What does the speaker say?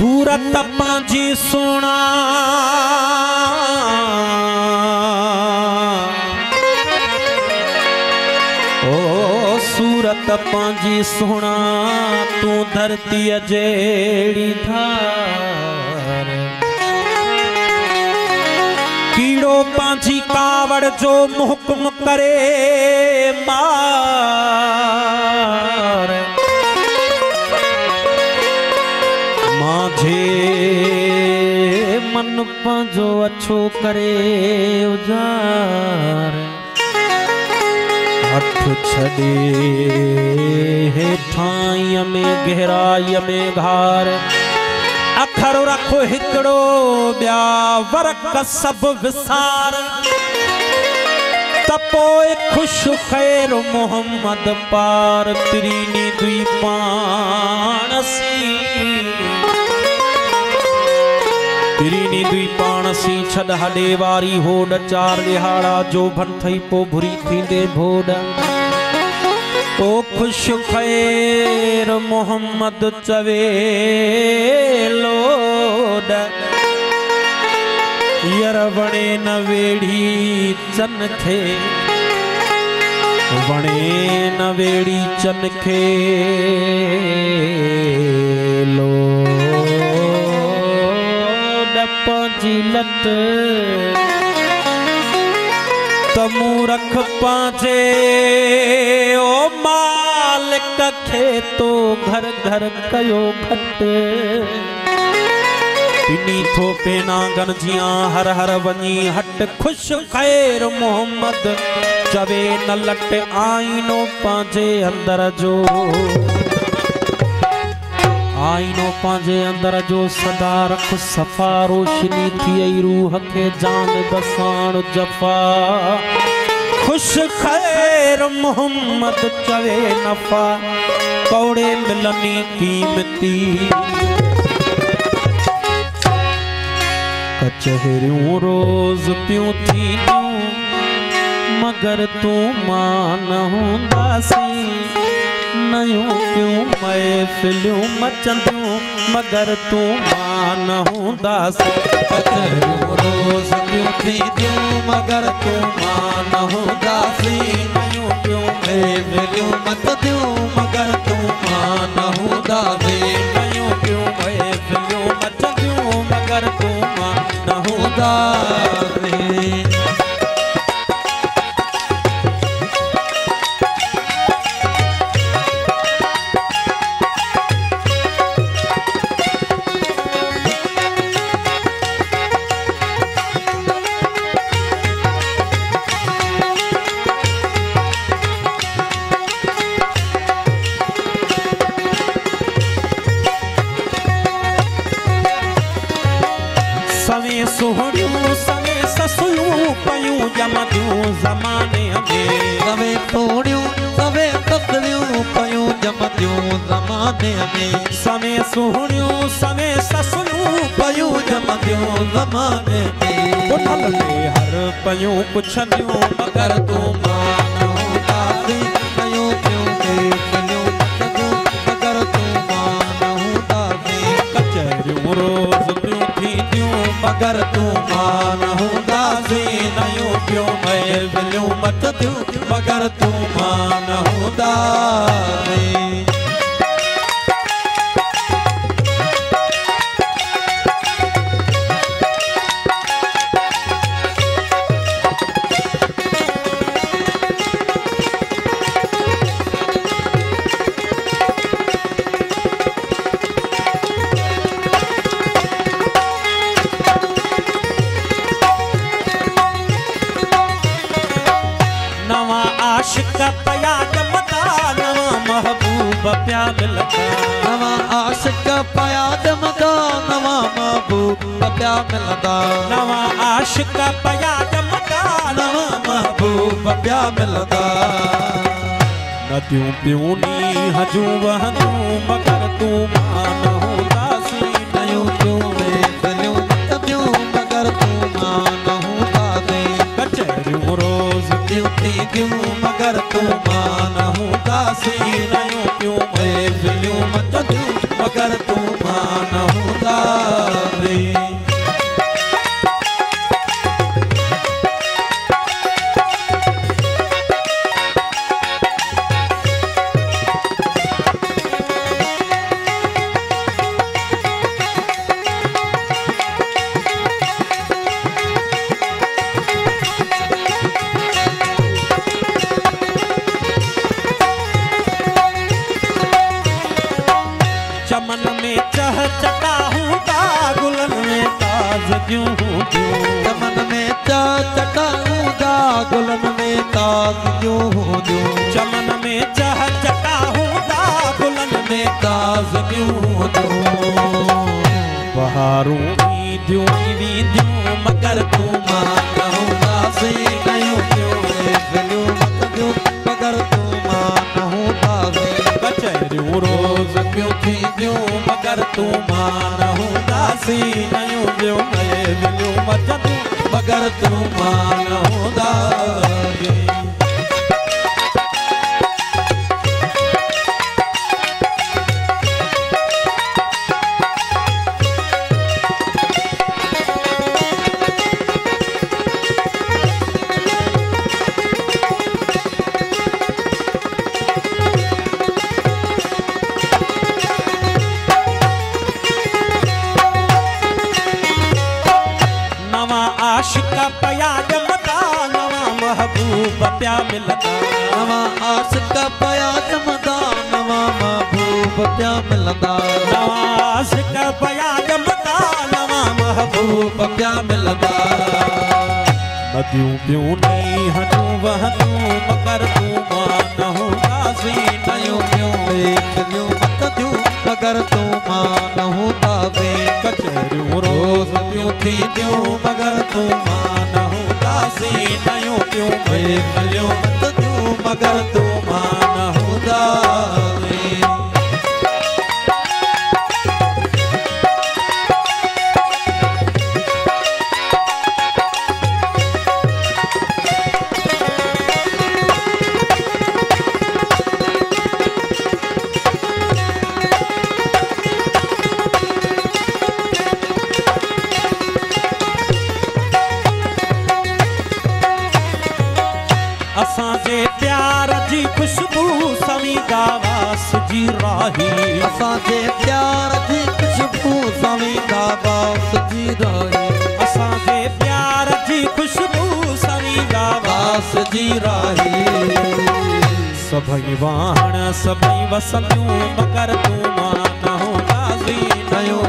सूरत पांजी सोना ओ सूरत पांजी सोना तू धरती जेड़ी धार कीड़ो पांजी कावड़ जो हुक्म करे मार माझे मन पांजो अच्छो करे उजार हठ छड़े हेठाई में गहराई में घार अखर रखो हिकड़ो ब्या वरक सब विसार तपोए खुश खैर मोहम्मद पार तिरीनी दुई पाणसी तिरीनी दुई पाणसी छद हडे वारी होड चार लिहाड़ा जो भन थई पो भुरी थींदे भोड ओ खुश खैर मोहम्मद चवे लोड यर वणे न वेड़ी चन खे वणे न वेड़ी चन खे लोड पांजी लट तमू रख पांजे ओ मालिक खे तो घर घर कयो खट पिनी थो पेना गनजिया हर हर वनी हट खुश खैर मोहम्मद चवे न लट आईनो पांजे अंदर जो आईनो पांजे अंदर जो सदा रख सफा रोशनी थी रूह के जान बसाण जफा खुश खैर मोहम्मद चवे नफा कौड़े मिलनी कीमती कचहरियों रोज प्यों थी मगर तू मान हुंदासी नयूं प्यों महफिलियों मचंदियों मगर तू मान हुंदासी कचहरियों रोज प्यों थी मगर तू मान हुंदासी नयूं प्यों महफिलियों मचंदियों मगर तू मान हुंदासी नयूं प्यों महफिलियों मचंदियों मगर तू सवे सोहणियों सवे ससुयूं पयूं जमदियूं ज़माने में सवे सोहणियों सवे ससुयूं पयूं जमदियूं ज़माने में सवे सोहणियों सवे ससुयूं पयूं जमदियूं ज़माने में उठल में हर पयूं पुछदियूं मगर तू मान हुंदासी पयूं प्यूं पयूं मगर तू मान हुंदासी कचहरियों रोज मगर तू मान हुंदासी नयूं प्यों महफिलियों मचंदियूं मगर तू मान हुंदासी आशिक पया जमदा नवा महबूब प्या मिलदा नवा आशिक पया जमदा नवा महबूब प्या मिलदा नवा आशिक पया जमदा नवा महबूब प्या मिलदा नदियूं पियूनी हजूं वहंदियूं मगर तू मान हुंदासी नयूं प्यूं महफिलियूं मचंदियूं मगर तू मान हुंदासी कचहरियूं रोज प्यूं थींदियूं मगर तू मान हुंदासी नयूं प्यूं महफिलियूं मचंदियूं मगर तू मान हुंदा चह चटा हूंदा गुलन में ताज़गियूं हूंदियूं चमन में चह चटा हूंदा गुलन में ताज़गियूं हूंदियूं चमन में चह चटा हूंदा गुलन में ताज़गियूं हूंदियूं बहारूं ईंदियूं ईंदियूं मगर तूं मां न हूंदासीं नयूं ॿियूं मगर तूं मां न हूंदासीं कचहरियूं रोज़ पियूं थींदियूं मगर तूं मां न हूंदासीं नयूं ॿियूं ॿियूं मचंदियूं मगर तूं मां न हूंदासीं आशिक पया जमदा नवा महबूब प्या मिलदा नवा आशिक पया जमदा नवा महबूब प्या मिलदा नवा आशिक पया जमदा नवा महबूब प्या मिलदा नदियूं पियूं नीहनूं वहंदियूं मगर तूं मां न हूंदासीं नयूं ॿियूं मतियूं मगर तूं मां न हूंदासीं कचहरियूं रोज़ पियूं थींदियूं मगर तूं मां न हूंदासीं नयूं ॿियूं मतियूं मगर तूं मां न हूंदासीं असांजे प्यार जी खुशबू सवींदा वास जी राही असांजे प्यार जी खुशबू सवींदा वास जी राही असांजे प्यार जी खुशबू सवींदा वास जी राही सभई वाहण सभई वसंदियूं मगर तूं मां न हूंदासीं नयूं